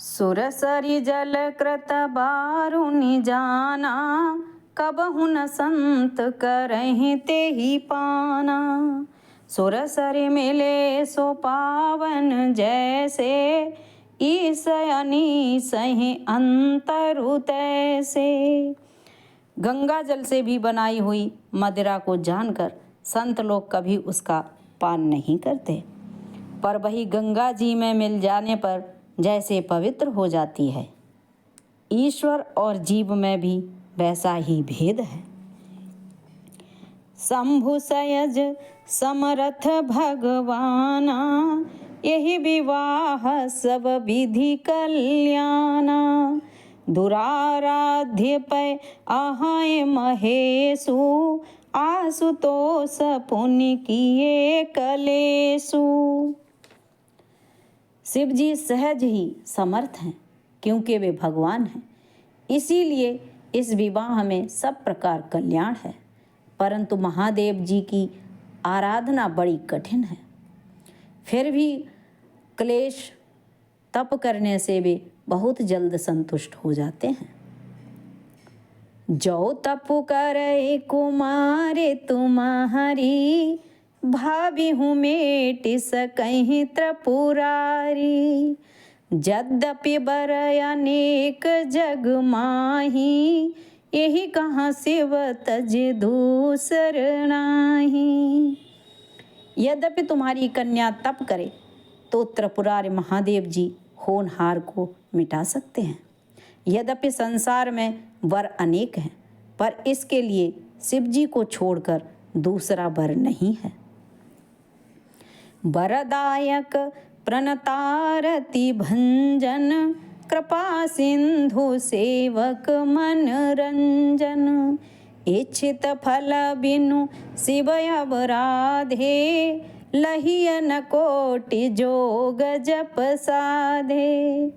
सुरसरि जल कृत बारुनि जाना, कबहु न संत करहिं तेहि पाना। सुरसरि मिले सो पावन जैसे, ईस अनीस ही अंतरु तैसे। गंगा जल से भी बनाई हुई मदिरा को जानकर संत लोग कभी उसका पान नहीं करते, पर वही गंगा जी में मिल जाने पर जैसे पवित्र हो जाती है। ईश्वर और जीव में भी वैसा ही भेद है। शंभु सयज समरथ भगवाना, यही विवाह सब विधि कल्याणा। दुराराध्य पै अहाय महेशु, आशुतोष पुण्य किए कलेशु। शिव जी सहज ही समर्थ हैं, क्योंकि वे भगवान हैं। इसीलिए इस विवाह में सब प्रकार कल्याण है। परंतु महादेव जी की आराधना बड़ी कठिन है। फिर भी क्लेश तप करने से वे बहुत जल्द संतुष्ट हो जाते हैं। जो तप करे कुमारे तुम्हारी, भाभी हूँ मेट सकहीं त्रिपुरारी। यद्यपि बर अनेक जग माही, यही कहाँ शिव तज दूसर नाही। यद्यपि तुम्हारी कन्या तप करे तो त्रिपुरारी महादेव जी होनहार को मिटा सकते हैं। यद्यपि संसार में वर अनेक हैं, पर इसके लिए शिव जी को छोड़कर दूसरा वर नहीं है। वरदायक प्रणतारति भंजन, कृपा सिंधु सेवक मन रंजन। इच्छित फल बिनु शिव अवराधे, लहियन कोटि जोग जप साधे।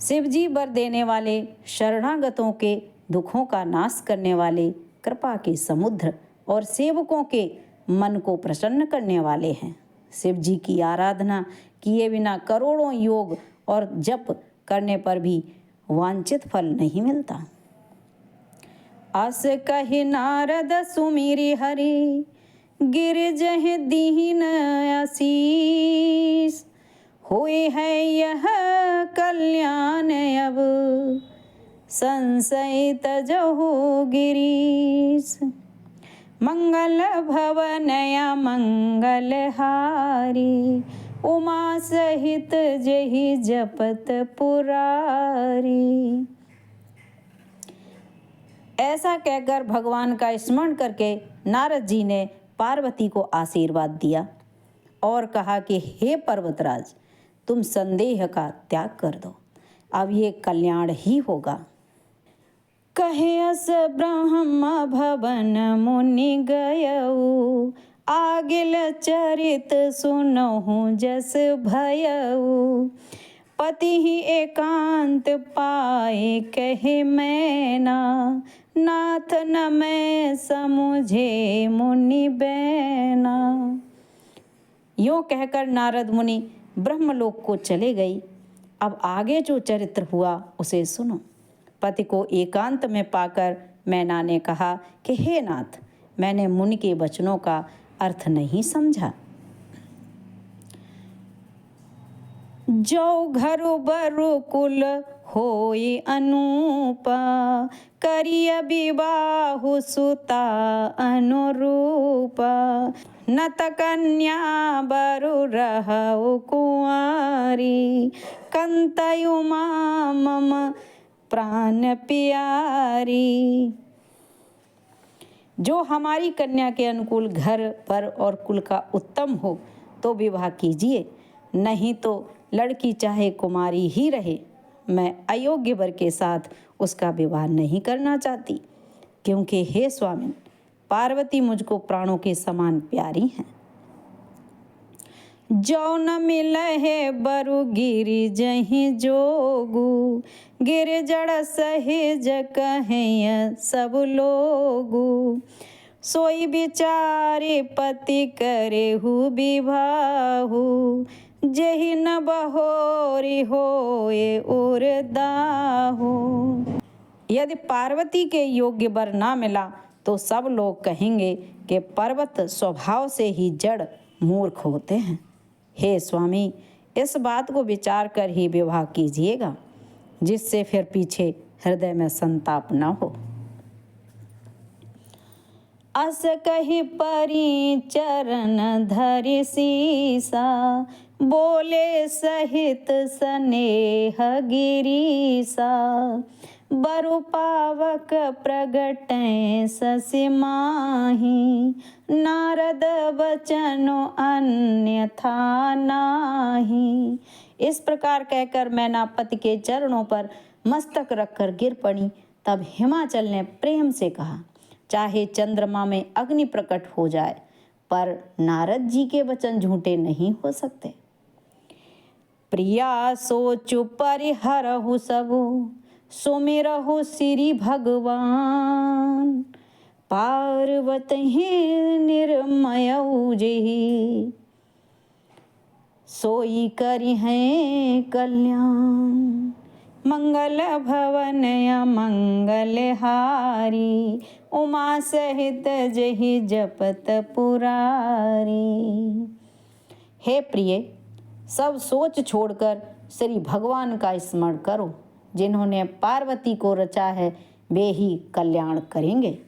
शिव जी वर देने वाले, शरणागतों के दुखों का नाश करने वाले, कृपा के समुद्र और सेवकों के मन को प्रसन्न करने वाले हैं। शिव जी की आराधना किए बिना करोड़ों योग और जप करने पर भी वांछित फल नहीं मिलता। अस कहि नारद सुमिरि हरि, गिरजहि दीन आशीष। होए है यह कल्याण अब, संशय तजहु गिरीश। मंगल भवनया मंगलहारी, उमा सहित जहि जपत पुरारी। ऐसा कहकर भगवान का स्मरण करके नारद जी ने पार्वती को आशीर्वाद दिया और कहा कि हे पर्वतराज, तुम संदेह का त्याग कर दो, अब ये कल्याण ही होगा। कहे अस ब्रह्म भवन मुनि गयऊ, आगिल चरित सुनहु जस भयऊ। पति ही एकांत पाए कहे मैना, नाथ न मैं समुझे मुनि बैना। यूँ कहकर नारद मुनि ब्रह्मलोक को चले गई। अब आगे जो चरित्र हुआ उसे सुनो। पति को एकांत में पाकर मैना ने कहा कि हे नाथ, मैंने मुनि के वचनों का अर्थ नहीं समझा। जो घरु बरु कुल होई अनूपा, करिय विवाहु सुता अनुरूपा। न त कन्या बरु रहु कुंवारी, कंतयु मम प्राण प्यारी। जो हमारी कन्या के अनुकूल घर पर और कुल का उत्तम हो तो विवाह कीजिए, नहीं तो लड़की चाहे कुमारी ही रहे। मैं अयोग्य वर के साथ उसका विवाह नहीं करना चाहती, क्योंकि हे स्वामी, पार्वती मुझको प्राणों के समान प्यारी हैं। जो न मिलहे बरु गिरि जहि जोगु, गिर जड़ सहेज कहें सब लोगु। सोई बिचारे पति करेहु विवाहु, जेहि न बहोरी होए उरदाहु। यदि पार्वती के योग्य वर ना मिला तो सब लोग कहेंगे कि पर्वत स्वभाव से ही जड़ मूर्ख होते हैं। हे स्वामी, इस बात को विचार कर ही विवाह कीजिएगा, जिससे फिर पीछे हृदय में संताप न हो। अस कही परी चरण धरि सीसा, बोले सहित स्नेह गिरीसा। बरु पावक प्रगटै शशि माही, नारद बचनो अन्यथा नाही। इस प्रकार कहकर मैनापति के चरणों पर मस्तक रखकर गिर पड़ी। तब हिमाचल ने प्रेम से कहा, चाहे चंद्रमा में अग्नि प्रकट हो जाए, पर नारद जी के वचन झूठे नहीं हो सकते। प्रिया सोचु परिहरहु सबु, सुमिरहु श्री भगवान। पार्वती निर्मयऊ जेहि, सोई करि हैं कल्याण। मंगल भवन मंगल हारी, उमा सहित जहि जपत पुरारी। हे प्रिय, सब सोच छोड़कर श्री भगवान का स्मरण करो। जिन्होंने पार्वती को रचा है वे ही कल्याण करेंगे।